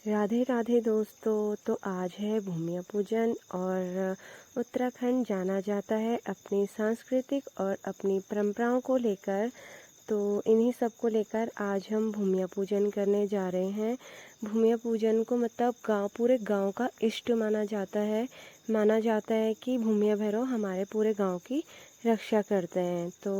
राधे राधे दोस्तों। तो आज है भूमि पूजन और उत्तराखंड जाना जाता है अपनी सांस्कृतिक और अपनी परंपराओं को लेकर। तो इन्हीं सब को लेकर आज हम भूमि पूजन करने जा रहे हैं। भूमि पूजन को मतलब पूरे गांव का इष्ट माना जाता है। माना जाता है कि भूमि भैरव हमारे पूरे गांव की रक्षा करते हैं। तो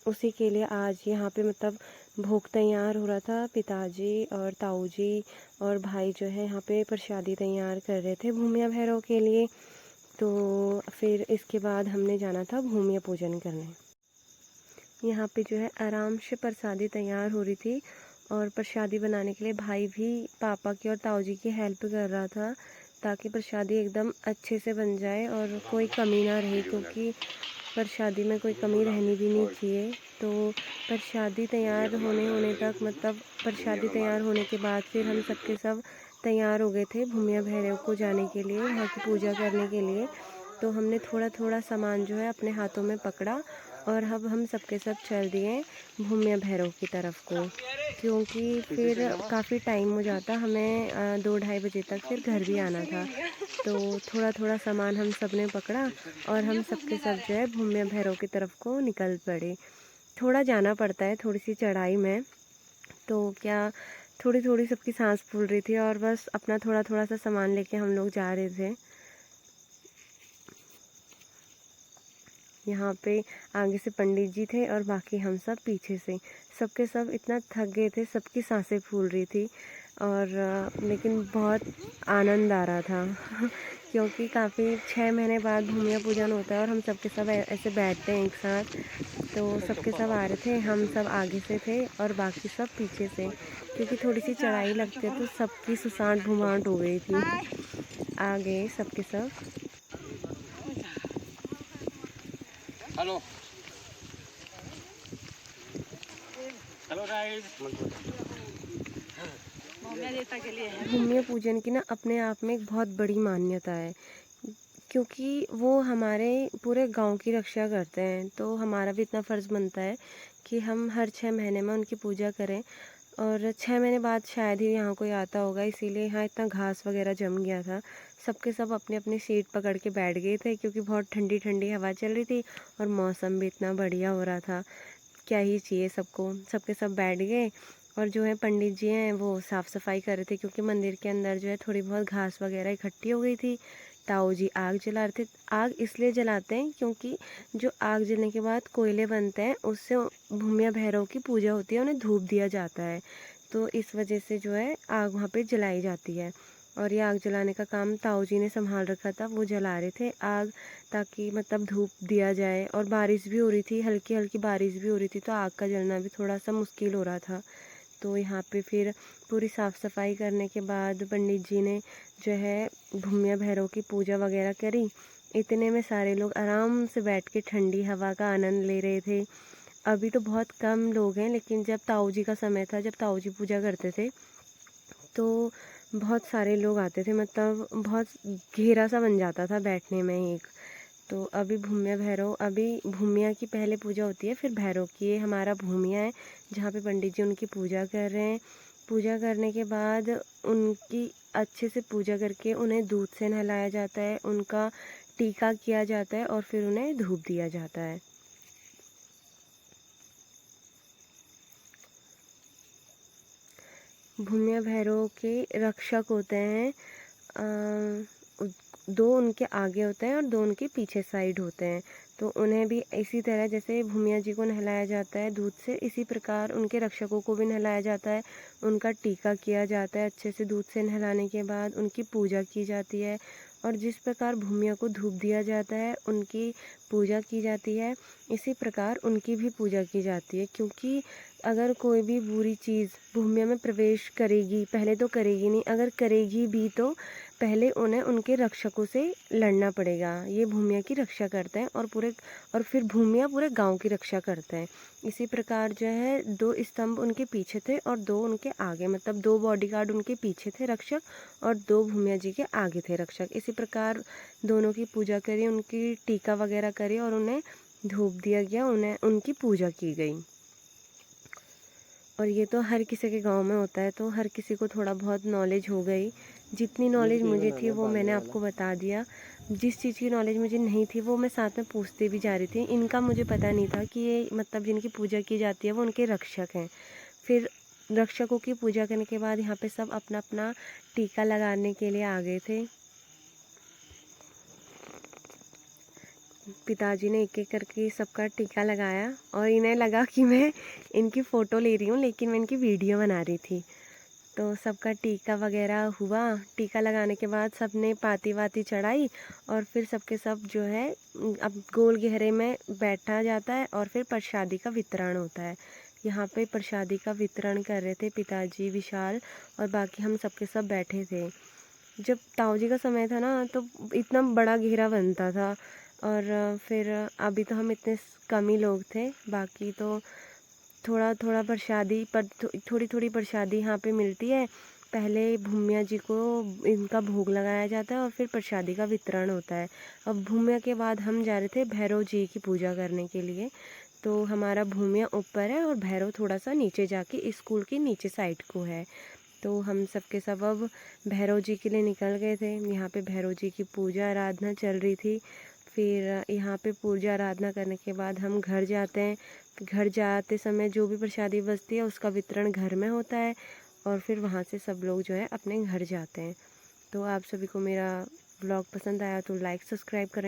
उसी के लिए आज यहाँ पे मतलब भोग तैयार हो रहा था। पिताजी और ताऊ जी और भाई जो है यहाँ पे प्रसादी तैयार कर रहे थे भूमि भैरव के लिए। तो फिर इसके बाद हमने जाना था भूमि पूजन करने। यहाँ पे जो है आराम से प्रसादी तैयार हो रही थी और प्रसादी बनाने के लिए भाई भी पापा की और ताऊ जी की हेल्प कर रहा था ताकि प्रसादी एकदम अच्छे से बन जाए और कोई कमी ना रहे, क्योंकि प्रसादी में कोई कमी रहनी भी नहीं चाहिए। तो प्रसादी तैयार होने तक मतलब प्रसादी तैयार होने के बाद फिर हम सबके सब तैयार हो गए थे भूमि भैरव को जाने के लिए, वहाँ की पूजा करने के लिए। तो हमने थोड़ा थोड़ा सामान जो है अपने हाथों में पकड़ा और अब हम सबके सब चल दिए भूमि भैरव की तरफ को, क्योंकि फिर काफ़ी टाइम हो जाता हमें 2-2:30 बजे तक फिर घर भी आना था। तो थोड़ा थोड़ा सामान हम सब ने पकड़ा और हम सबके सब जो है भूमि भैरव की तरफ को निकल पड़े। थोड़ा जाना पड़ता है, थोड़ी सी चढ़ाई में, तो क्या थोड़ी थोड़ी सबकी सांस फूल रही थी और बस अपना थोड़ा थोड़ा सा सामान लेके हम लोग जा रहे थे। यहाँ पे आगे से पंडित जी थे और बाकी हम सब पीछे से। सबके सब इतना थक गए थे, सबकी सांसें फूल रही थी और लेकिन बहुत आनंद आ रहा था क्योंकि काफ़ी 6 महीने बाद भूमि पूजन होता है और हम सबके सब ऐसे बैठते हैं एक साथ। तो सबके सब आ रहे थे, हम सब आगे से थे और बाकी सब पीछे से, क्योंकि थोड़ी सी चढ़ाई लगती है तो सबकी सुसांट भूमांट हो गई थी। आ गए सबके सब। Hello hello guys. भूमि पूजन की ना अपने आप में एक बहुत बड़ी मान्यता है, क्योंकि वो हमारे पूरे गांव की रक्षा करते हैं। तो हमारा भी इतना फ़र्ज़ बनता है कि हम हर 6 महीने में उनकी पूजा करें। और 6 महीने बाद शायद ही यहाँ कोई आता होगा, इसीलिए यहाँ इतना घास वगैरह जम गया था। सबके सब अपनी अपनी सीट पकड़ के बैठ गए थे, क्योंकि बहुत ठंडी ठंडी हवा चल रही थी और मौसम भी इतना बढ़िया हो रहा था। क्या ही चाहिए सबको। सबके सब बैठ गए और जो है पंडित जी हैं वो साफ़ सफाई कर रहे थे, क्योंकि मंदिर के अंदर जो है थोड़ी बहुत घास वगैरह इकट्ठी हो गई थी। ताऊ जी आग जला रहे थे। आग इसलिए जलाते हैं क्योंकि जो आग जलने के बाद कोयले बनते हैं उससे भूमि भैरव की पूजा होती है, उन्हें धूप दिया जाता है। तो इस वजह से जो है आग वहाँ पे जलाई जाती है और ये आग जलाने का काम ताऊ जी ने संभाल रखा था। वो जला रहे थे आग ताकि मतलब धूप दिया जाए, और बारिश भी हो रही थी, हल्की हल्की बारिश भी हो रही थी, तो आग का जलना भी थोड़ा सा मुश्किल हो रहा था। तो यहाँ पे फिर पूरी साफ़ सफाई करने के बाद पंडित जी ने जो है भूमि भैरव की पूजा वगैरह करी। इतने में सारे लोग आराम से बैठ के ठंडी हवा का आनंद ले रहे थे। अभी तो बहुत कम लोग हैं, लेकिन जब ताऊ जी का समय था, जब ताऊ जी पूजा करते थे, तो बहुत सारे लोग आते थे, मतलब बहुत घेरा सा बन जाता था बैठने में एक। तो अभी भूमि भैरव, अभी भूमिया की पहले पूजा होती है फिर भैरव की। ये हमारा भूमिया है जहाँ पे पंडित जी उनकी पूजा कर रहे हैं। पूजा करने के बाद उनकी अच्छे से पूजा करके उन्हें दूध से नहलाया जाता है, उनका टीका किया जाता है और फिर उन्हें धूप दिया जाता है। भूमि भैरव के रक्षक होते हैं, दो उनके आगे होते हैं और दो उनके पीछे साइड होते हैं। तो उन्हें भी इसी तरह जैसे भूमिया जी को नहलाया जाता है दूध से, इसी प्रकार उनके रक्षकों को भी नहलाया जाता है। उनका टीका किया जाता है अच्छे से, दूध से नहलाने के बाद उनकी पूजा की जाती है। और जिस प्रकार भूमिया को धूप दिया जाता है, उनकी पूजा की जाती है, इसी प्रकार उनकी भी पूजा की जाती है। क्योंकि अगर कोई भी बुरी चीज़ भूमिया में प्रवेश करेगी, पहले तो करेगी नहीं, अगर करेगी भी तो पहले उन्हें उनके रक्षकों से लड़ना पड़ेगा। ये भूमिया की रक्षा करते हैं और फिर भूमिया पूरे गांव की रक्षा करते हैं। इसी प्रकार जो है 2 स्तंभ उनके पीछे थे और 2 उनके आगे, मतलब 2 बॉडीगार्ड उनके पीछे थे रक्षक और 2 भूमिया जी के आगे थे रक्षक। इसी प्रकार दोनों की पूजा करी, उनकी टीका वगैरह करी और उन्हें धूप दिया गया, उन्हें उनकी पूजा की गई। और ये तो हर किसी के गांव में होता है, तो हर किसी को थोड़ा बहुत नॉलेज हो गई। जितनी नॉलेज मुझे थी वो मैंने आपको बता दिया। जिस चीज़ की नॉलेज मुझे नहीं थी वो मैं साथ में पूछती भी जा रही थी। इनका मुझे पता नहीं था कि ये मतलब जिनकी पूजा की जाती है वो उनके रक्षक हैं। फिर रक्षकों की पूजा करने के बाद यहाँ पे सब अपना अपना टीका लगाने के लिए आ गए थे। पिताजी ने एक एक करके सबका टीका लगाया और इन्हें लगा कि मैं इनकी फ़ोटो ले रही हूँ, लेकिन मैं इनकी वीडियो बना रही थी। तो सबका टीका वगैरह हुआ। टीका लगाने के बाद सबने पाती वाती चढ़ाई और फिर सबके सब जो है अब गोल घेरे में बैठा जाता है और फिर प्रसादी का वितरण होता है। यहाँ पे प्रसादी का वितरण कर रहे थे पिताजी, विशाल और बाकी हम सबके सब बैठे थे। जब ताऊ जी का समय था ना तो इतना बड़ा घेरा बनता था। और फिर अभी तो हम इतने कम ही लोग थे, बाकी तो थोड़ा थोड़ा प्रसादी पर थोड़ी थोड़ी प्रसादी यहाँ पे मिलती है। पहले भूमिया जी को इनका भोग लगाया जाता है और फिर प्रसादी का वितरण होता है। अब भूमिया के बाद हम जा रहे थे भैरव जी की पूजा करने के लिए। तो हमारा भूमिया ऊपर है और भैरव थोड़ा सा नीचे जाके स्कूल की नीचे साइड को है। तो हम सबके सब अब भैरव जी के लिए निकल गए थे। यहाँ पे भैरव जी की पूजा आराधना चल रही थी। फिर यहाँ पे पूजा आराधना करने के बाद हम घर जाते हैं। घर जाते समय जो भी प्रसादी बचती है उसका वितरण घर में होता है और फिर वहाँ से सब लोग जो है अपने घर जाते हैं। तो आप सभी को मेरा ब्लॉग पसंद आया तो लाइक सब्सक्राइब करें।